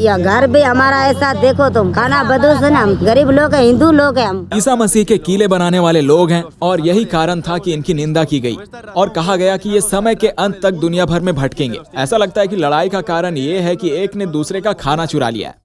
या घर भी हमारा ऐसा देखो तुम, खाना बदोश है ना, हम गरीब लोग हैं, हिंदू लोग हैं हम। ईसा मसीह के कीले बनाने वाले लोग हैं और यही कारण था कि इनकी निंदा की गई और कहा गया कि ये समय के अंत तक दुनिया भर में भटकेंगे। ऐसा लगता है कि लड़ाई का कारण ये है कि एक ने दूसरे का खाना चुरा लिया है।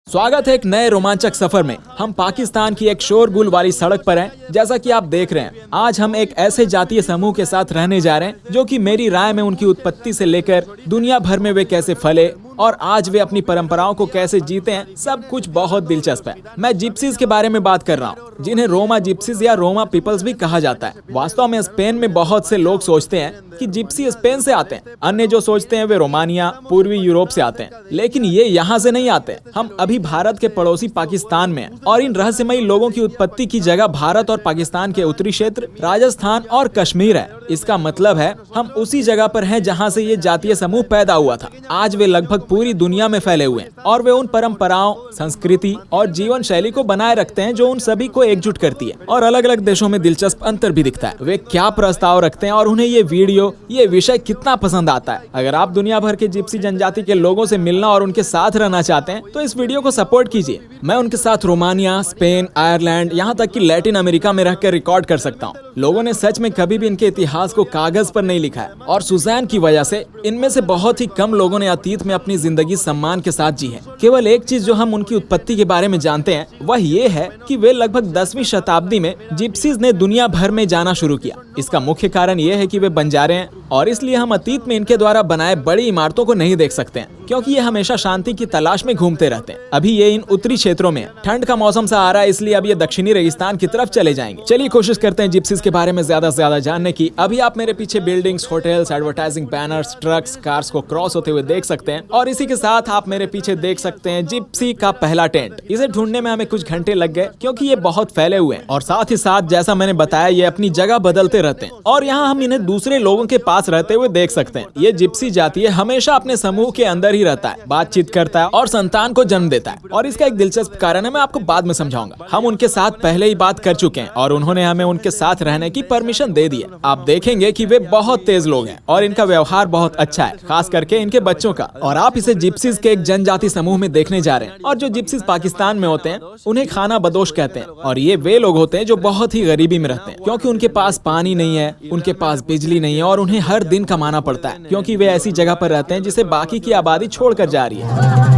स्वागत है एक नए रोमांचक सफर में। हम पाकिस्तान की एक शोरगुल वाली सड़क पर हैं। जैसा कि आप देख रहे हैं, आज हम एक ऐसे जातीय समूह के साथ रहने जा रहे हैं जो कि मेरी राय में उनकी उत्पत्ति से लेकर दुनिया भर में वे कैसे फले और आज वे अपनी परंपराओं को कैसे जीते हैं, सब कुछ बहुत दिलचस्प है। मैं जिप्सीज के बारे में बात कर रहा हूँ, जिन्हें रोमा जिप्सीज या रोमा पीपल्स भी कहा जाता है। वास्तव में स्पेन में बहुत से लोग सोचते हैं कि जिप्सी स्पेन से आते हैं, अन्य जो सोचते हैं वे रोमानिया पूर्वी यूरोप से आते हैं, लेकिन ये यहाँ से नहीं आते। हम अभी भारत के पड़ोसी पाकिस्तान में हैं और इन रहस्यमयी लोगों की उत्पत्ति की जगह भारत और पाकिस्तान के उत्तरी क्षेत्र, राजस्थान और कश्मीर है। इसका मतलब है हम उसी जगह पर हैं जहाँ से ये जातीय समूह पैदा हुआ था। आज वे लगभग पूरी दुनिया में फैले हुए हैं और वे उन परंपराओं, संस्कृति और जीवन शैली को बनाए रखते हैं जो उन सभी को एकजुट करती है। और अलग अलग देशों में दिलचस्प अंतर भी दिखता है। वे क्या प्रस्ताव रखते हैं और उन्हें ये वीडियो, ये विषय कितना पसंद आता है। अगर आप दुनिया भर के जिप्सी जनजाति के लोगों से मिलना और उनके साथ रहना चाहते हैं तो इस वीडियो को सपोर्ट कीजिए। मैं उनके साथ रोमानिया, स्पेन, आयरलैंड, यहाँ तक कि लैटिन अमेरिका में रहकर रिकॉर्ड कर सकता हूँ। लोगों ने सच में कभी भी इनके इतिहास को कागज पर नहीं लिखा है और सुजैन की वजह से इनमें से बहुत ही कम लोगों ने अतीत में अपनी जिंदगी सम्मान के साथ जी है। केवल एक चीज जो हम उनकी उत्पत्ति के बारे में जानते हैं वह ये है कि वे लगभग 10वीं शताब्दी में जिप्सीज ने दुनिया भर में जाना शुरू किया। इसका मुख्य कारण ये है कि वे बंजारे हैं और इसलिए हम अतीत में इनके द्वारा बनाए बड़ी इमारतों को नहीं देख सकते हैं, क्योंकि ये हमेशा शांति की तलाश में घूमते रहते हैं। अभी ये इन उत्तरी क्षेत्रों में ठंड का मौसम सा आ रहा है, इसलिए अब ये दक्षिणी रेगिस्तान की तरफ चले जाएंगे। चलिए कोशिश करते हैं जिप्सीज के बारे में ज्यादा से ज्यादा जानने की। अभी आप मेरे पीछे buildings, hotels, advertising banners, trucks, cars को क्रॉस होते हुए देख सकते हैं और इसी के साथ आप मेरे पीछे देख सकते हैं जिप्सी का पहला टेंट। इसे ढूंढने में हमें कुछ घंटे लग गए क्योंकि ये बहुत फैले हुए हैं और साथ ही साथ जैसा मैंने बताया ये अपनी जगह बदलते रहते हैं और यहाँ हम इन्हें दूसरे लोगों के पास रहते हुए देख सकते हैं। ये जिप्सी जाति है हमेशा अपने समूह के अंदर ही रहता है, बातचीत करता है और संतान को जन्म देता है और इसका एक दिलचस्प कारण है, मैं आपको बाद में समझाऊंगा। हम उनके साथ पहले ही बात कर चुके हैं और उन्होंने हमें उनके साथ रहने की परमिशन दे दी है। आप देखेंगे कि वे बहुत तेज लोग हैं और इनका व्यवहार बहुत अच्छा है, खास करके इनके बच्चों का। और आप इसे जिप्सीज के एक जनजाति समूह में देखने जा रहे हैं और जो जिप्सीज पाकिस्तान में होते हैं उन्हें खाना बदोश कहते हैं और ये वे लोग होते हैं जो बहुत ही गरीबी में रहते हैं क्योंकि उनके पास पानी नहीं है, उनके पास बिजली नहीं है और उन्हें हर दिन कमाना पड़ता है क्योंकि वे ऐसी जगह पर रहते हैं जिसे बाकी की आबादी छोड़कर जा रही है।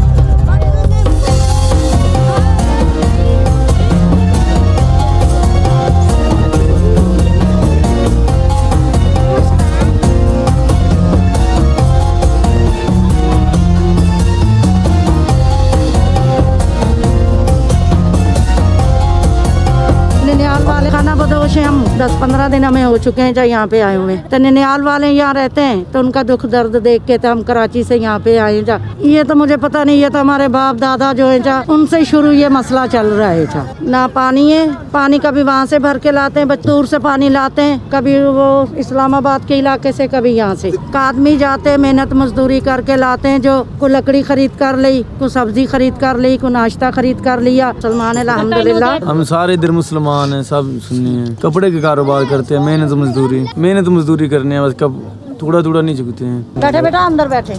खाना बदोश है। हम 10-15 दिन हमें हो चुके हैं जब यहाँ पे आए हुए। तो ननिहाल वाले यहाँ रहते हैं तो उनका दुख दर्द देख के तो हम कराची से यहाँ पे आए जा। ये तो मुझे पता नहीं, ये तो हमारे बाप दादा जो है जा उनसे शुरू ये मसला चल रहा है जा। ना पानी है, पानी कभी वहाँ से भर के लाते हैं, दूर से पानी लाते हैं, कभी वो इस्लामाबाद के इलाके से, कभी यहाँ से। आदमी जाते हैं मेहनत मजदूरी करके लाते हैं, जो को लकड़ी खरीद कर ली, को सब्जी खरीद कर ली, को नाश्ता खरीद कर लिया। सलमान अल्हम्दुलिल्लाह हम सारे इधर मुसलमान हैं, सब सुन्नी हैं, कपड़े के कारोबार करते हैं, मेहनत मजदूरी करने हैं, बस कब थोड़ा थोड़ा नहीं चुकते हैं। बैठे बेटा अंदर बैठे।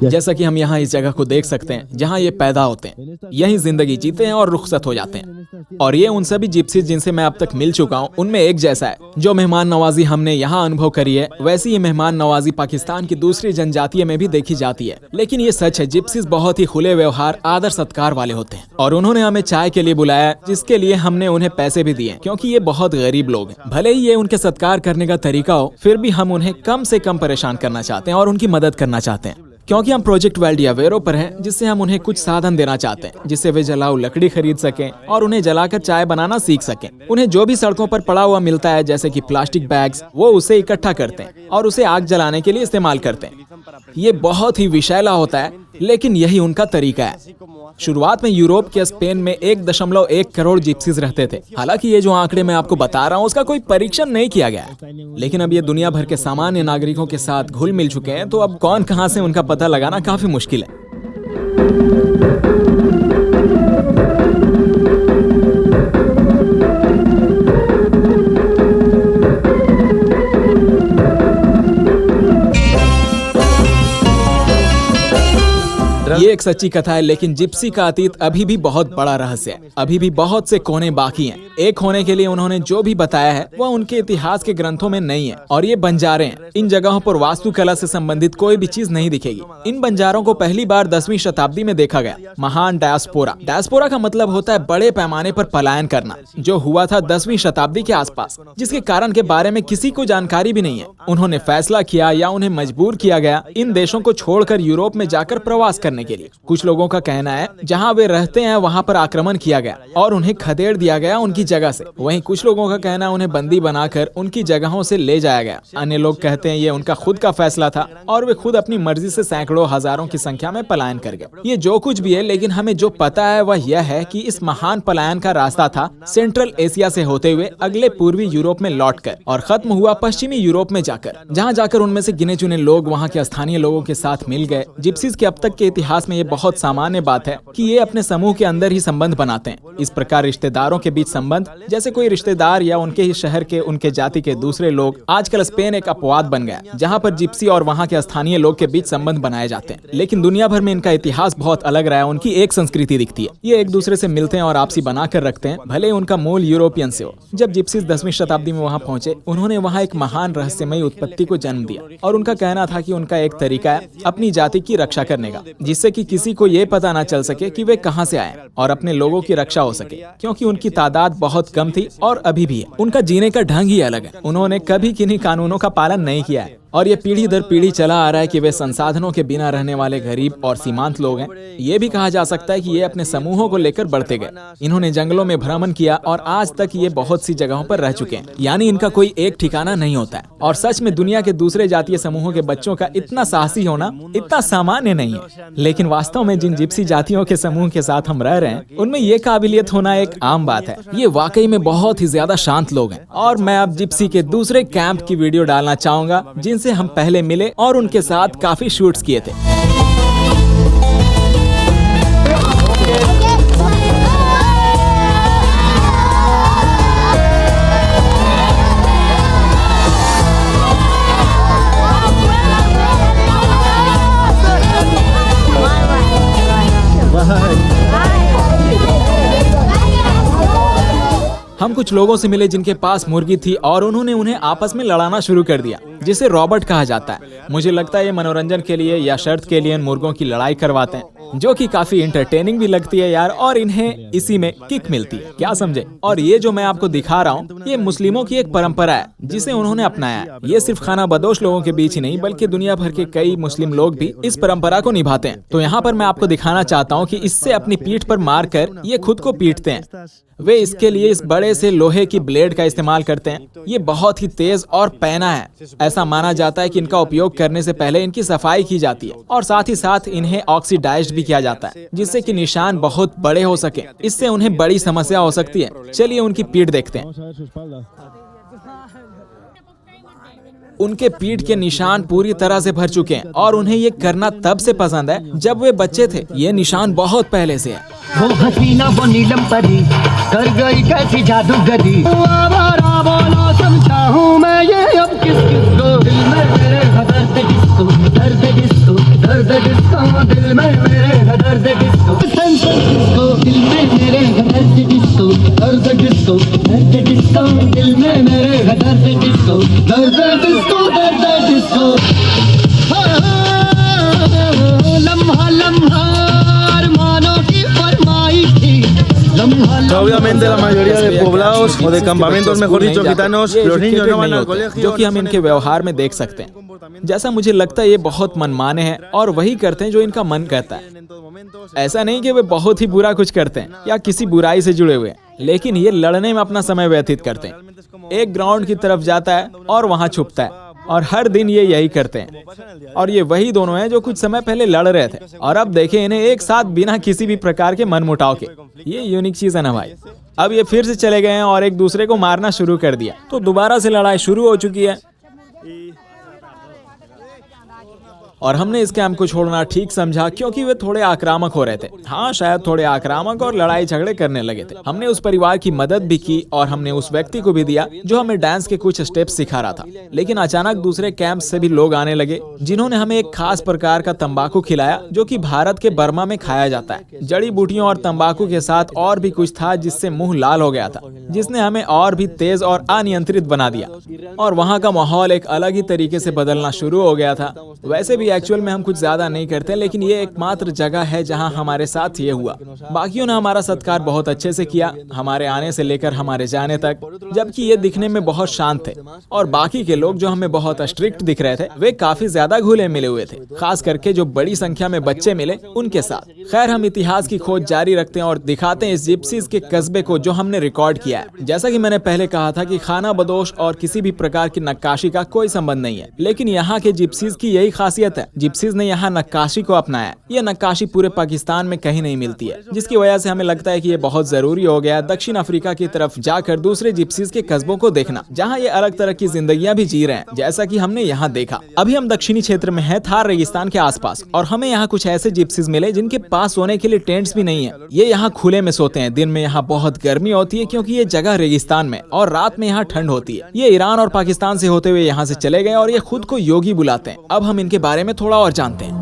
जैसा कि हम यहाँ इस जगह को देख सकते हैं जहाँ ये पैदा होते हैं, यही जिंदगी जीते हैं और रुखसत हो जाते हैं। और ये उन सभी जिप्सीज जिनसे मैं अब तक मिल चुका हूँ उनमें एक जैसा है। जो मेहमान नवाजी हमने यहाँ अनुभव करी है वैसी ये मेहमान नवाजी पाकिस्तान की दूसरी जनजातियों में भी देखी जाती है। लेकिन ये सच है, जिप्सीज बहुत ही खुले व्यवहार, आदर सत्कार वाले होते हैं और उन्होंने हमें चाय के लिए बुलाया जिसके लिए हमने उन्हें पैसे भी दिए क्योंकि ये बहुत गरीब लोग हैं। भले ही ये उनके सत्कार करने का तरीका हो, फिर भी हम उन्हें कम से कम परेशान करना चाहते हैं और उनकी मदद करना चाहते हैं क्योंकि हम प्रोजेक्ट वेल्डियावेरो पर हैं, जिससे हम उन्हें कुछ साधन देना चाहते हैं जिससे वे जलाऊ लकड़ी खरीद सकें और उन्हें जलाकर चाय बनाना सीख सकें। उन्हें जो भी सड़कों पर पड़ा हुआ मिलता है जैसे कि प्लास्टिक बैग्स, वो उसे इकट्ठा करते हैं और उसे आग जलाने के लिए इस्तेमाल करते हैं। ये बहुत ही विषैला होता है लेकिन यही उनका तरीका है। शुरुआत में यूरोप के स्पेन में 1.1 करोड़ जिप्सीज रहते थे। हालांकि ये जो आंकड़े मैं आपको बता रहा हूँ उसका कोई परीक्षण नहीं किया गया है, लेकिन अब ये दुनिया भर के सामान्य नागरिकों के साथ घुल मिल चुके हैं, तो अब कौन कहां से उनका पता लगाना काफी मुश्किल है। एक सच्ची कथा है, लेकिन जिप्सी का अतीत अभी भी बहुत बड़ा रहस्य है। अभी भी बहुत से कोने बाकी हैं। एक होने के लिए उन्होंने जो भी बताया है वह उनके इतिहास के ग्रंथों में नहीं है और ये बंजारे हैं। इन जगहों पर वास्तुकला से संबंधित कोई भी चीज नहीं दिखेगी। इन बंजारों को पहली बार 10वीं शताब्दी में देखा गया। महान डायस्पोरा, डायस्पोरा का मतलब होता है बड़े पैमाने पर पलायन करना, जो हुआ था 10वीं शताब्दी के आसपास, जिसके कारण के बारे में किसी को जानकारी भी नहीं है। उन्होंने फैसला किया या उन्हें मजबूर किया गया इन देशों को छोड़कर यूरोप में जाकर प्रवास करने के लिए। कुछ लोगों का कहना है जहां वे रहते हैं वहां पर आक्रमण किया गया और उन्हें खदेड़ दिया गया उनकी जगह से। वहीं कुछ लोगों का कहना है उन्हें बंदी बनाकर उनकी जगहों से ले जाया गया। अन्य लोग कहते हैं ये उनका खुद का फैसला था और वे खुद अपनी मर्जी से सैकड़ों हजारों की संख्या में पलायन कर गए। ये जो कुछ भी है, लेकिन हमें जो पता है वह यह है कि इस महान पलायन का रास्ता था सेंट्रल एशिया से होते हुए अगले पूर्वी यूरोप में लौटकर और खत्म हुआ पश्चिमी यूरोप में जाकर, जहाँ जाकर उनमें से गिने चुने लोग वहाँ के स्थानीय लोगों के साथ मिल गए। जिप्सीज के अब तक के इतिहास में ये बहुत सामान्य बात है कि ये अपने समूह के अंदर ही संबंध बनाते हैं। इस प्रकार रिश्तेदारों के बीच संबंध, जैसे कोई रिश्तेदार या उनके ही शहर के उनके जाति के दूसरे लोग। आजकल स्पेन एक अपवाद बन गया जहाँ पर जिप्सी और वहाँ के स्थानीय लोग के बीच संबंध बनाए जाते हैं, लेकिन दुनिया भर में इनका इतिहास बहुत अलग रहा है। उनकी एक संस्कृति दिखती है, ये एक दूसरे से मिलते हैं और आपसी बनाकर रखते हैं, भले उनका मूल यूरोपियन से हो। जब जिप्सीज 10वीं शताब्दी में वहाँ पहुंचे, उन्होंने वहाँ एक महान रहस्यमयी उत्पत्ति को जन्म दिया और उनका कहना था कि उनका एक तरीका है अपनी जाति की रक्षा करने का, जिससे कि किसी को ये पता न चल सके कि वे कहाँ से आए और अपने लोगों की रक्षा हो सके, क्योंकि उनकी तादाद बहुत कम थी और अभी भी है। उनका जीने का ढंग ही अलग है। उन्होंने कभी किन्हीं कानूनों का पालन नहीं किया है और ये पीढ़ी दर पीढ़ी चला आ रहा है कि वे संसाधनों के बिना रहने वाले गरीब और सीमांत लोग हैं। ये भी कहा जा सकता है कि ये अपने समूहों को लेकर बढ़ते गए। इन्होंने जंगलों में भ्रमण किया और आज तक ये बहुत सी जगहों पर रह चुके हैं, यानी इनका कोई एक ठिकाना नहीं होता है। और सच में दुनिया के दूसरे जातीय समूहों के बच्चों का इतना साहसी होना इतना सामान्य नहीं है, लेकिन वास्तव में जिन जिप्सी जातियों के समूह के साथ हम रह रहे हैं उनमें ये काबिलियत होना एक आम बात है। ये वाकई में बहुत ही ज्यादा शांत लोग हैं। और मैं अब जिप्सी के दूसरे कैंप की वीडियो डालना चाहूंगा जिनसे हम पहले मिले और उनके साथ काफी शूट्स किए थे। हम कुछ लोगों से मिले जिनके पास मुर्गी थी और उन्होंने उन्हें आपस में लड़ाना शुरू कर दिया, जिसे रॉबर्ट कहा जाता है। मुझे लगता है ये मनोरंजन के लिए या शर्त के लिए इन मुर्गों की लड़ाई करवाते हैं, जो कि काफी इंटरटेनिंग भी लगती है यार, और इन्हें इसी में किक मिलती है, क्या समझे। और ये जो मैं आपको दिखा रहा हूँ ये मुस्लिमों की एक परंपरा है जिसे उन्होंने अपनाया है। ये सिर्फ खाना बदोश लोगों के बीच ही नहीं बल्कि दुनिया भर के कई मुस्लिम लोग भी इस परंपरा को निभाते हैं। तो यहाँ पर मैं आपको दिखाना चाहता हूँ कि इससे अपनी पीठ पर मार कर ये खुद को पीटते हैं। वे इसके लिए इस बड़े से लोहे की ब्लेड का इस्तेमाल करते हैं। ये बहुत ही तेज और पैना है। ऐसा माना जाता है कि इनका उपयोग करने से पहले इनकी सफाई की जाती है और साथ ही साथ इन्हें ऑक्सीडाइज्ड भी किया जाता है, जिससे कि निशान बहुत बड़े हो सके। इससे उन्हें बड़ी समस्या हो सकती है। चलिए उनकी पीठ देखते हैं। उनके पीठ के निशान पूरी तरह से भर चुके हैं और उन्हें ये करना तब से पसंद है जब वे बच्चे थे। ये निशान बहुत पहले से है। वो हसीना वो नीलम परी कर गई कैसी जादूगरी। आवारा बोलो समझाऊं मैं ये अब किस को। दिल में मेरे दर्द डिस्को, दर्द डिस्को, दर्द डिस्को, दिल में मेरे दर्द डिस्को, डिस्को, दिल में मेरे दर्द डिस्को, दर्द डिस्को, दर्द डिस्को, दिल में मेरे दर्द डिस्को, दर्द डिस्को, दर्द डिस्को। लम्हा लम्हा अरमानों की फरमाइश थी। Obviamente la mayoría de poblados o de campamentos, mejor dicho, gitanos, los niños no van al colegio, जो कि हम इनके व्यवहार में देख सकते हैं। जैसा मुझे लगता है ये बहुत मनमाने हैं और वही करते हैं जो इनका मन कहता है। ऐसा नहीं कि वे बहुत ही बुरा कुछ करते हैं या किसी बुराई से जुड़े हुए हैं, लेकिन ये लड़ने में अपना समय व्यतीत करते हैं। एक ग्राउंड की तरफ जाता है और वहाँ छुपता है और हर दिन ये यही करते हैं। और ये वही दोनों हैं जो कुछ समय पहले लड़ रहे थे और अब देखें इन्हें एक साथ बिना किसी भी प्रकार के मनमुटाव के। ये यूनिक चीज है ना भाई। अब ये फिर से चले गए हैं और एक दूसरे को मारना शुरू कर दिया, तो दोबारा से लड़ाई शुरू हो चुकी है। और हमने इस कैंप को छोड़ना ठीक समझा क्योंकि वे थोड़े आक्रामक हो रहे थे। हाँ, शायद थोड़े आक्रामक और लड़ाई झगड़े करने लगे थे। हमने उस परिवार की मदद भी की और हमने उस व्यक्ति को भी दिया जो हमें डांस के कुछ स्टेप्स सिखा रहा था। लेकिन अचानक दूसरे कैंप से भी लोग आने लगे जिन्होंने हमें एक खास प्रकार का तंबाकू खिलाया जो कि भारत के बर्मा में खाया जाता है। जड़ी बूटियों और तंबाकू के साथ और भी कुछ था जिससे मुंह लाल हो गया था, जिसने हमें और भी तेज और अनियंत्रित बना दिया और वहाँ का माहौल एक अलग ही तरीके से बदलना शुरू हो गया था। वैसे भी एक्चुअल में हम कुछ ज्यादा नहीं करते, लेकिन ये एकमात्र जगह है जहां हमारे साथ ये हुआ। बाकियों ने हमारा सत्कार बहुत अच्छे से किया, हमारे आने से लेकर हमारे जाने तक, जबकि ये दिखने में बहुत शांत थे। और बाकी के लोग जो हमें बहुत स्ट्रिक्ट दिख रहे थे वे काफी ज्यादा घुले मिले हुए थे, खास करके जो बड़ी संख्या में बच्चे मिले उनके साथ। खैर, हम इतिहास की खोज जारी रखते हैं और दिखाते हैं इस जिप्सीज के कस्बे को जो हमने रिकॉर्ड किया है। जैसा कि मैंने पहले कहा था कि खाना बदोश और किसी भी प्रकार की नक्काशी का कोई संबंध नहीं है, लेकिन यहाँ के जिप्सीज की यही खासियत है। जिप्सीज ने यहाँ नक्काशी को अपनाया। यह नक्काशी पूरे पाकिस्तान में कहीं नहीं मिलती है, जिसकी वजह से हमें लगता है कि ये बहुत जरूरी हो गया दक्षिण अफ्रीका की तरफ जाकर दूसरे जिप्सीज के कस्बों को देखना, जहाँ ये अलग तरह की जिंदगियां भी जी रहे हैं, जैसा कि हमने यहाँ देखा। अभी हम दक्षिणी क्षेत्र में हैं, थार रेगिस्तान के आसपास, और हमें यहाँ कुछ ऐसे जिप्सीज मिले जिनके पास सोने के लिए टेंट्स भी नहीं है। ये यहाँ खुले में सोते हैं। दिन में यहाँ बहुत गर्मी होती है क्योंकि ये जगह रेगिस्तान में, और रात में यहाँ ठंड होती है। ये ईरान और पाकिस्तान से होते हुए यहाँ से चले गए और ये खुद को योगी बुलाते हैं। अब हम इनके बारे में थोड़ा और जानते हैं।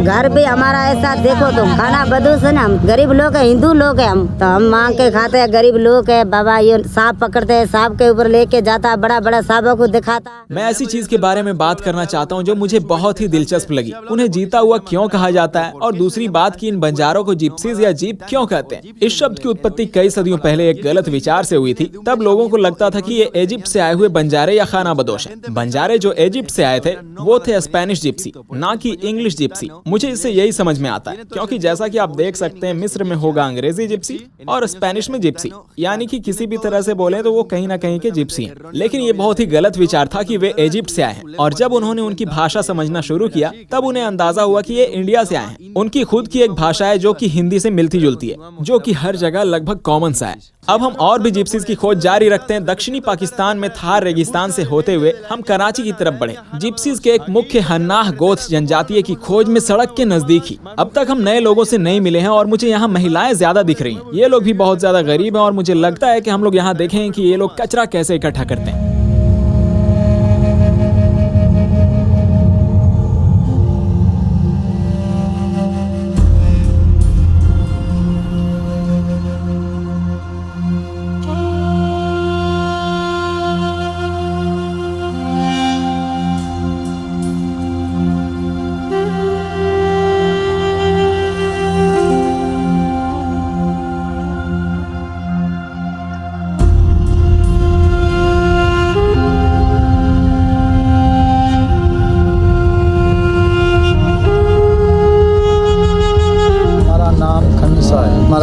घर भी हमारा ऐसा देखो तुम, खाना बदूस है ना, हम गरीब लोग है, हिंदू लोग है हम, तो हम मांग के खाते हैं। गरीब लोग है बाबा, ये सांप पकड़ते हैं, सांप के ऊपर लेके जाता, बड़ा बड़ा सांपों को दिखाता। मैं ऐसी चीज के बारे में बात करना चाहता हूँ जो मुझे बहुत ही दिलचस्प लगी। उन्हें जीता हुआ क्यों कहा जाता है, और दूसरी बात कि इन बंजारों को जिप्सीज या जीप क्यों कहते हैं। इस शब्द की उत्पत्ति कई सदियों पहले एक गलत विचार से हुई थी। तब लोगों को लगता था कि ये इजिप्ट से आए हुए बंजारे या खाना बदोश है। बंजारे जो इजिप्ट से आए थे वो थे स्पेनिश जिप्सी, ना कि इंग्लिश जिप्सी। मुझे इससे यही समझ में आता है, क्योंकि जैसा कि आप देख सकते हैं मिस्र में होगा अंग्रेजी जिप्सी और स्पेनिश में जिप्सी, यानी कि किसी भी तरह से बोले तो वो कहीं ना कहीं के जिप्सी हैं। लेकिन ये बहुत ही गलत विचार था कि वे इजिप्ट से आए हैं, और जब उन्होंने उनकी भाषा समझना शुरू किया तब उन्हें अंदाजा हुआ कि ये इंडिया से आए हैं। उनकी खुद की एक भाषा है जो कि हिंदी से मिलती जुलती है, जो कि हर जगह लगभग कॉमन सा है। अब हम और भी जिप्सीज की खोज जारी रखते हैं। दक्षिणी पाकिस्तान में थार रेगिस्तान से होते हुए हम कराची की तरफ बढ़े। जिप्सीज के एक मुख्य हन्नाह गोथ जनजातीय की खोज में सड़क के नजदीक ही। अब तक हम नए लोगों से नहीं मिले हैं और मुझे यहाँ महिलाएं ज्यादा दिख रही हैं। ये लोग भी बहुत ज्यादा गरीब हैं और मुझे लगता है कि हम लोग यहाँ देखें कि ये लोग कचरा कैसे इकट्ठा करते हैं।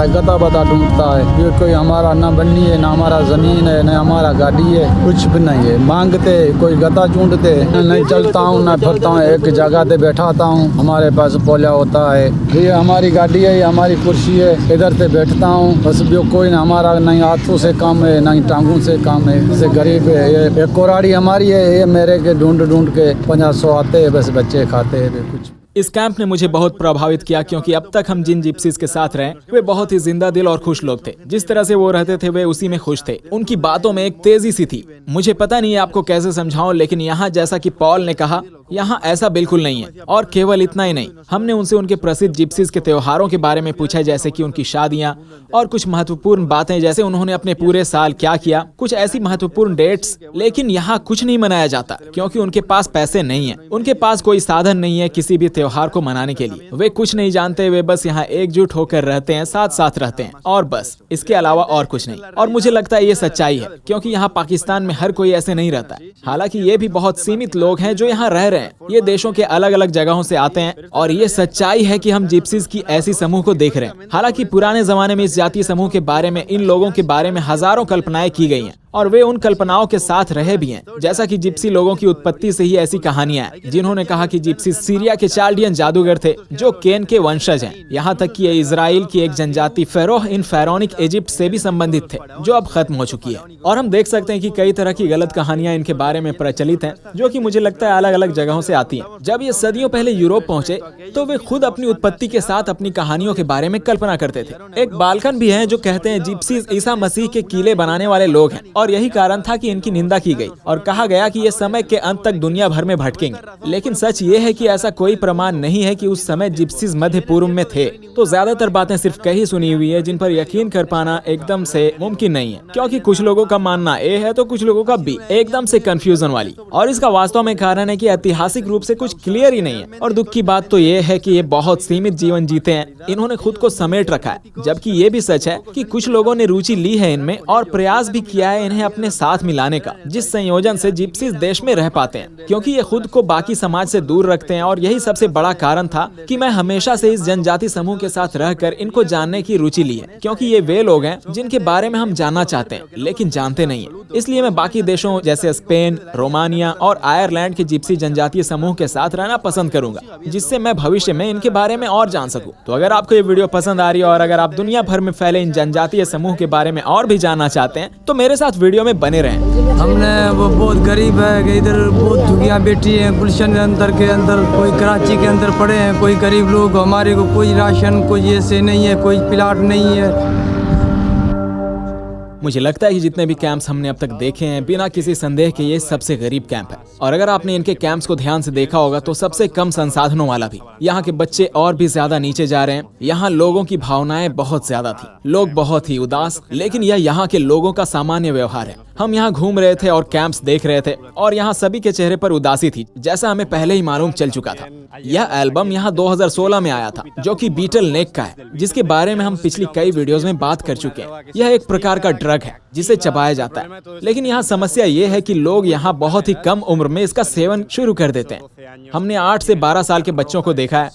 गदा बदा ढूंढता है। ये कोई हमारा ना बन्नी है, ना हमारा जमीन है, ना हमारा गाड़ी है, कुछ भी नहीं है। मांगते कोई गदा ढूंढते, नहीं चलता हूँ ना फिरता हूँ, एक जगह पे बैठाता हूँ। हमारे पास पोला होता है, ये हमारी गाड़ी है, ये हमारी कुर्सी है, इधर पे बैठता हूँ। बस जो कोई ना हमारा नहीं हाथों से काम है ना टांगों से काम है। जैसे गरीब है, ये कोराड़ी हमारी है, ये मेरे के ढूंढ के 50-100 आते हैं, बस बच्चे खाते हैं कुछ। इस कैंप ने मुझे बहुत प्रभावित किया क्योंकि अब तक हम जिन जिप्सीज के साथ रहे वे बहुत ही जिंदा दिल और खुश लोग थे। जिस तरह से वो रहते थे वे उसी में खुश थे। उनकी बातों में एक तेजी सी थी। मुझे पता नहीं है आपको कैसे समझाऊं, लेकिन यहाँ जैसा कि पॉल ने कहा, यहाँ ऐसा बिल्कुल नहीं है। और केवल इतना ही नहीं, हमने उनसे उनके प्रसिद्ध जिप्सीज के त्योहारों के बारे में पूछा, जैसे कि उनकी शादियां और कुछ महत्वपूर्ण बातें, जैसे उन्होंने अपने पूरे साल क्या किया, कुछ ऐसी महत्वपूर्ण डेट्स। लेकिन यहाँ कुछ नहीं मनाया जाता क्योंकि उनके पास पैसे नहीं है, उनके पास कोई साधन नहीं है किसी भी त्योहार को मनाने के लिए। वे कुछ नहीं जानते, वे बस यहाँ एकजुट होकर रहते हैं, साथ साथ रहते हैं और बस, इसके अलावा और कुछ नहीं। और मुझे लगता है ये सच्चाई है क्योंकि यहाँ पाकिस्तान में हर कोई ऐसे नहीं रहता। हालांकि ये भी बहुत सीमित लोग हैं जो यहाँ रह रहे हैं, ये देशों के अलग अलग जगहों से आते हैं और ये सच्चाई है कि हम जिप्सीज की ऐसी समूह को देख रहे हैं। हालांकि पुराने जमाने में इस जातीय समूह के बारे में, इन लोगों के बारे में हजारों कल्पनाएं की गई हैं और वे उन कल्पनाओं के साथ रहे भी हैं। जैसा कि जिप्सी लोगों की उत्पत्ति से ही ऐसी कहानियां हैं, जिन्होंने कहा कि जिप्सी सीरिया के चाल्डियन जादूगर थे जो केन के वंशज हैं। यहाँ तक कि ये इजराइल की एक जनजाति फेरोह इन फेरोनिक इजिप्ट से भी संबंधित थे, जो अब खत्म हो चुकी है। और हम देख सकते हैं कि कई तरह की गलत कहानियां इनके बारे में प्रचलित हैं, जो कि मुझे लगता है अलग अलग जगहों से आती हैं। जब ये सदियों पहले यूरोप पहुंचे तो वे खुद अपनी उत्पत्ति के साथ अपनी कहानियों के बारे में कल्पना करते थे। एक बाल्कन भी है जो कहते हैं जिप्सीज ईसा मसीह के किले बनाने वाले लोग हैं और यही कारण था कि इनकी निंदा की गई और कहा गया कि ये समय के अंत तक दुनिया भर में भटकेंगे। लेकिन सच ये है कि ऐसा कोई प्रमाण नहीं है कि उस समय जिप्सीज मध्य पूर्व में थे। तो ज्यादातर बातें सिर्फ कही सुनी हुई है, जिन पर यकीन कर पाना एकदम से मुमकिन नहीं है, क्योंकि कुछ लोगों का मानना ए है तो कुछ लोगों का बी, एकदम से कंफ्यूजन वाली। और इसका वास्तव में कारण है कि ऐतिहासिक रूप से कुछ क्लियर ही नहीं है। और दुख की बात तो ये है कि ये बहुत सीमित जीवन जीते हैं, इन्होंने खुद को समेट रखा है। जबकि ये भी सच है कि कुछ लोगों ने रुचि ली है इनमें और प्रयास भी किया है इन्हें अपने साथ मिलाने का, जिस संयोजन से जिप्सीज देश में रह पाते हैं, क्योंकि ये खुद को बाकी समाज से दूर रखते हैं। और यही सबसे बड़ा कारण था कि मैं हमेशा से इस जनजाति समूह के साथ रहकर इनको जानने की रुचि ली है, क्योंकि ये वे लोग हैं जिनके बारे में हम जानना चाहते हैं लेकिन जानते नहीं है। इसलिए मैं बाकी देशों जैसे स्पेन, रोमानिया और आयरलैंड के जिप्सी जनजातीय समूह के साथ रहना पसंद करूंगा, जिससे मैं भविष्य में इनके बारे में और जान सकूं। तो अगर आपको ये वीडियो पसंद आ रही है और अगर आप दुनिया भर में फैले इन जनजातीय समूह के बारे में और भी जानना चाहते हैं तो मेरे साथ वीडियो में बने रहें। हमने वो बहुत गरीब है कि इधर बहुत झुग्गियाँ बैठी हैं गुलशन के अंदर, कोई कराची के अंदर पड़े हैं, कोई गरीब लोग, हमारे को कोई राशन, कोई ऐसे नहीं है, कोई प्लाट नहीं है। मुझे लगता है कि जितने भी कैंप्स हमने अब तक देखे हैं, बिना किसी संदेह के ये सबसे गरीब कैंप है। और अगर आपने इनके कैंप्स को ध्यान से देखा होगा तो सबसे कम संसाधनों वाला भी। यहाँ के बच्चे और भी ज्यादा नीचे जा रहे हैं। यहाँ लोगों की भावनाएं बहुत ज्यादा थी, लोग बहुत ही उदास, लेकिन यह यहाँ के लोगों का सामान्य व्यवहार है। हम यहाँ घूम रहे थे और कैंप्स देख रहे थे और यहाँ सभी के चेहरे पर उदासी थी, जैसा हमें पहले ही मालूम चल चुका था। यह एल्बम यहाँ 2016 में आया था, जो कि बीटल नेक का है, जिसके बारे में हम पिछली कई वीडियोस में बात कर चुके हैं। यह एक प्रकार का ड्रग है जिसे चबाया जाता है, लेकिन यहाँ समस्या ये है कि लोग यहाँ बहुत ही कम उम्र में इसका सेवन शुरू कर देते हैं। हमने 8 से 12 साल के बच्चों को देखा है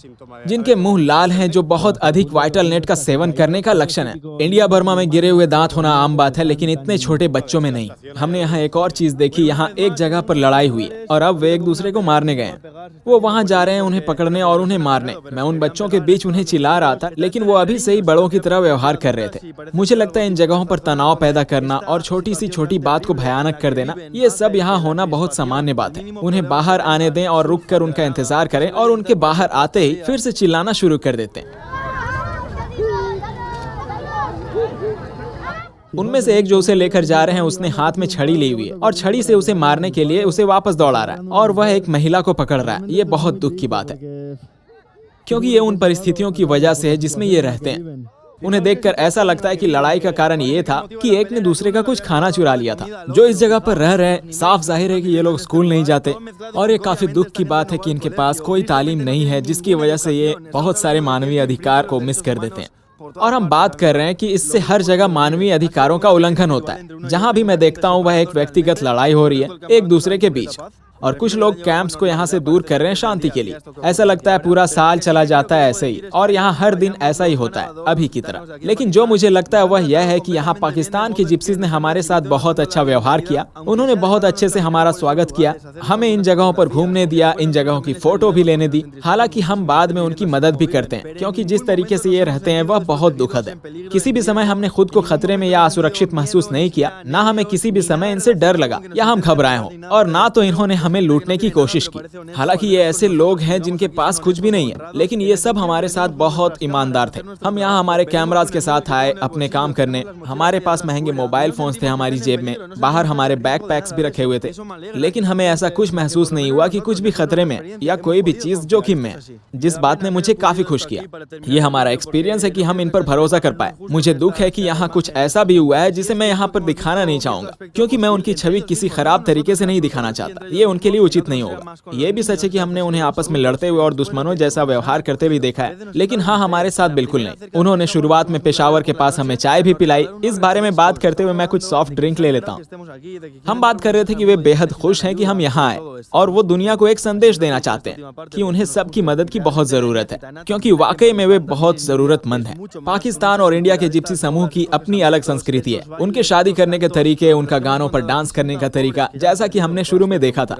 जिनके मुंह लाल हैं, जो बहुत अधिक वाइटल नेट का सेवन करने का लक्षण है। इंडिया बर्मा में गिरे हुए दांत होना आम बात है, लेकिन इतने छोटे बच्चों में नहीं। हमने यहाँ एक और चीज देखी, यहाँ एक जगह पर लड़ाई हुई है और अब वे एक दूसरे को मारने गए हैं। वो वहाँ जा रहे हैं उन्हें पकड़ने और उन्हें मारने। मैं उन बच्चों के बीच उन्हें चिल्ला रहा था, लेकिन वो अभी से ही बड़ों की तरह व्यवहार कर रहे थे। मुझे लगता है इन जगहों पर तनाव पैदा करना और छोटी सी छोटी बात को भयानक कर देना, ये सब यहाँ होना बहुत सामान्य बात है। उन्हें बाहर आने दें और रुक कर उनका इंतजार करें, और उनके बाहर आते ही फिर से चिल्लाना शुरू कर देते हैं। उनमें से एक जो उसे लेकर जा रहे हैं, उसने हाथ में छड़ी ली हुई है और छड़ी से उसे मारने के लिए उसे वापस दौड़ा रहा है और वह एक महिला को पकड़ रहा है। ये बहुत दुख की बात है, क्योंकि ये उन परिस्थितियों की वजह से है जिसमें ये रहते हैं। उन्हें देखकर ऐसा लगता है कि लड़ाई का कारण ये था कि एक ने दूसरे का कुछ खाना चुरा लिया था। जो इस जगह पर रह रहे हैं, साफ जाहिर है कि ये लोग स्कूल नहीं जाते, और ये काफी दुख की बात है कि इनके पास कोई तालीम नहीं है, जिसकी वजह से ये बहुत सारे मानवीय अधिकार को मिस कर देते हैं। और हम बात कर रहे हैं कि इससे हर जगह मानवीय अधिकारों का उल्लंघन होता है। जहाँ भी मैं देखता हूँ वह एक व्यक्तिगत लड़ाई हो रही है एक दूसरे के बीच, और कुछ लोग कैंप्स को यहाँ से दूर कर रहे हैं शांति के लिए। ऐसा लगता है पूरा साल चला जाता है ऐसे ही, और यहाँ हर दिन ऐसा ही होता है अभी की तरह। लेकिन जो मुझे लगता है वह यह है कि यहाँ पाकिस्तान के जिप्सीज ने हमारे साथ बहुत अच्छा व्यवहार किया। उन्होंने बहुत अच्छे से हमारा स्वागत किया, हमें इन जगहों पर घूमने दिया, इन जगहों की फोटो भी लेने दी। हालांकि हम बाद में उनकी मदद भी करते हैं, क्योंकि जिस तरीके से ये रहते हैं वह बहुत दुखद है। किसी भी समय हमने खुद को खतरे में या असुरक्षित महसूस नहीं किया, ना हमें किसी भी समय इनसे डर लगा या हम घबराए हों, और ना तो इन्होंने हमें लूटने की कोशिश की। हालांकि ये ऐसे लोग हैं जिनके पास कुछ भी नहीं है, लेकिन ये सब हमारे साथ बहुत ईमानदार थे। हम यहाँ हमारे कैमराज के साथ आए अपने काम करने। हमारे पास महंगे मोबाइल फोन्स थे हमारी जेब में, बाहर हमारे बैकपैक्स भी रखे हुए थे, लेकिन हमें ऐसा कुछ महसूस नहीं हुआ कि कुछ भी खतरे में या कोई भी चीज जोखिम में, जिस बात ने मुझे काफी खुश किया। ये हमारा एक्सपीरियंस है कि हम इन पर भरोसा कर पाए। मुझे दुख है कि यहाँ कुछ ऐसा भी हुआ है जिसे मैं यहाँ पर दिखाना नहीं चाहूंगा, क्योंकि मैं उनकी छवि किसी खराब तरीके से नहीं दिखाना चाहता। ये उनकी उनके लिए उचित नहीं होगा। ये भी सच है कि हमने उन्हें आपस में लड़ते हुए और दुश्मनों जैसा व्यवहार करते हुए देखा है, लेकिन हाँ, हमारे साथ बिल्कुल नहीं। उन्होंने शुरुआत में पेशावर के पास हमें चाय भी पिलाई। इस बारे में बात करते हुए मैं कुछ सॉफ्ट ड्रिंक ले लेता हूँ। हम बात कर रहे थे कि वे बेहद खुश हैं कि हम यहाँ आए और वो दुनिया को एक संदेश देना चाहते हैं कि उन्हें सबकी मदद की बहुत जरूरत है, क्योंकि वाकई में वे बहुत जरूरतमंद हैं। पाकिस्तान और इंडिया के जिप्सी समूह की अपनी अलग संस्कृति है। उनके शादी करने के तरीके, उनका गानों पर डांस करने का तरीका, जैसा कि हमने शुरू में देखा था।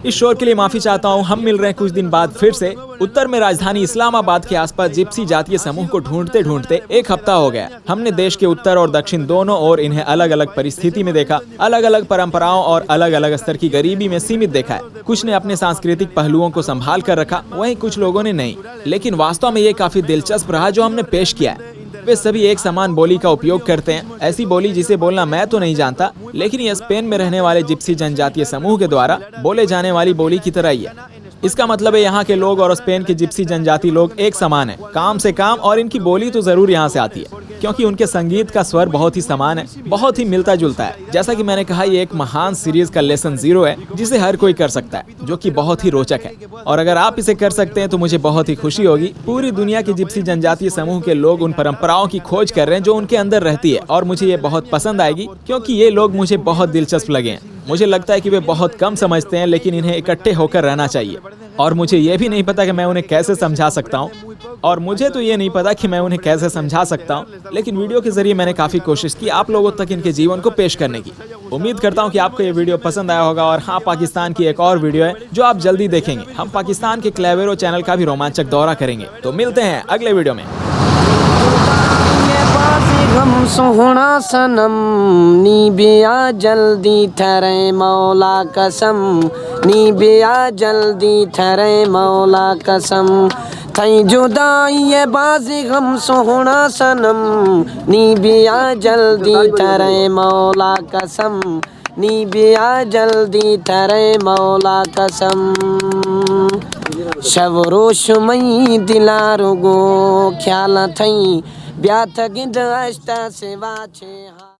इस शोर के लिए माफी चाहता हूँ। हम मिल रहे हैं कुछ दिन बाद फिर से। उत्तर में राजधानी इस्लामाबाद के आसपास जिप्सी जातीय समूह को ढूंढते ढूंढते एक हफ्ता हो गया। हमने देश के उत्तर और दक्षिण दोनों और इन्हें अलग अलग परिस्थिति में देखा, अलग अलग परंपराओं और अलग अलग स्तर की गरीबी में सीमित देखा है। कुछ ने अपने सांस्कृतिक पहलुओं को संभाल कर रखा, वहीं कुछ लोगों ने नहीं। लेकिन वास्तव में ये काफी दिलचस्प रहा जो हमने पेश किया है। वे सभी एक समान बोली का उपयोग करते हैं, ऐसी बोली जिसे बोलना मैं तो नहीं जानता, लेकिन यह स्पेन में रहने वाले जिप्सी जनजातीय समूह के द्वारा बोले जाने वाली बोली की तरह ही है। इसका मतलब है यहाँ के लोग और स्पेन के जिप्सी जनजाति लोग एक समान है, काम से काम, और इनकी बोली तो जरूर यहाँ से आती है, क्योंकि उनके संगीत का स्वर बहुत ही समान है, बहुत ही मिलता जुलता है। जैसा कि मैंने कहा, ये एक महान सीरीज का लेसन 0 है जिसे हर कोई कर सकता है, जो कि बहुत ही रोचक है। और अगर आप इसे कर सकते हैं तो मुझे बहुत ही खुशी होगी। पूरी दुनिया के जिप्सी जनजातीय समूह के लोग उन परंपराओं की खोज कर रहे हैं जो उनके अंदर रहती है, और मुझे ये बहुत पसंद आएगी, क्योंकि ये लोग मुझे बहुत दिलचस्प लगे हैं। मुझे लगता है कि वे बहुत कम समझते हैं, लेकिन इन्हें इकट्ठे होकर रहना चाहिए। और मुझे ये भी नहीं पता कि मैं उन्हें कैसे समझा सकता हूँ, लेकिन वीडियो के जरिए मैंने काफी कोशिश की आप लोगों तक इनके जीवन को पेश करने की। उम्मीद करता हूँ कि आपको ये वीडियो पसंद आया होगा। और हाँ, पाकिस्तान की एक और वीडियो है जो आप जल्दी देखेंगे। हम पाकिस्तान के क्लेवेरो चैनल का भी रोमांचक दौरा करेंगे। तो मिलते हैं अगले वीडियो में। गम सोहना सनम नी बिया जल्दी ठहरे मौला कसम, नी बिया जल्दी ठहरे मौला कसम, थई जुदाई ये बाजी गम सोहना सनम नी बिया जल्दी ठहरे मौला कसम, नी बिया जल्दी ठहरे मौला कसम। शब रोश मई दिलारो गो ख्याल थई ब्याथ गिंद अष्टा सेवा छे।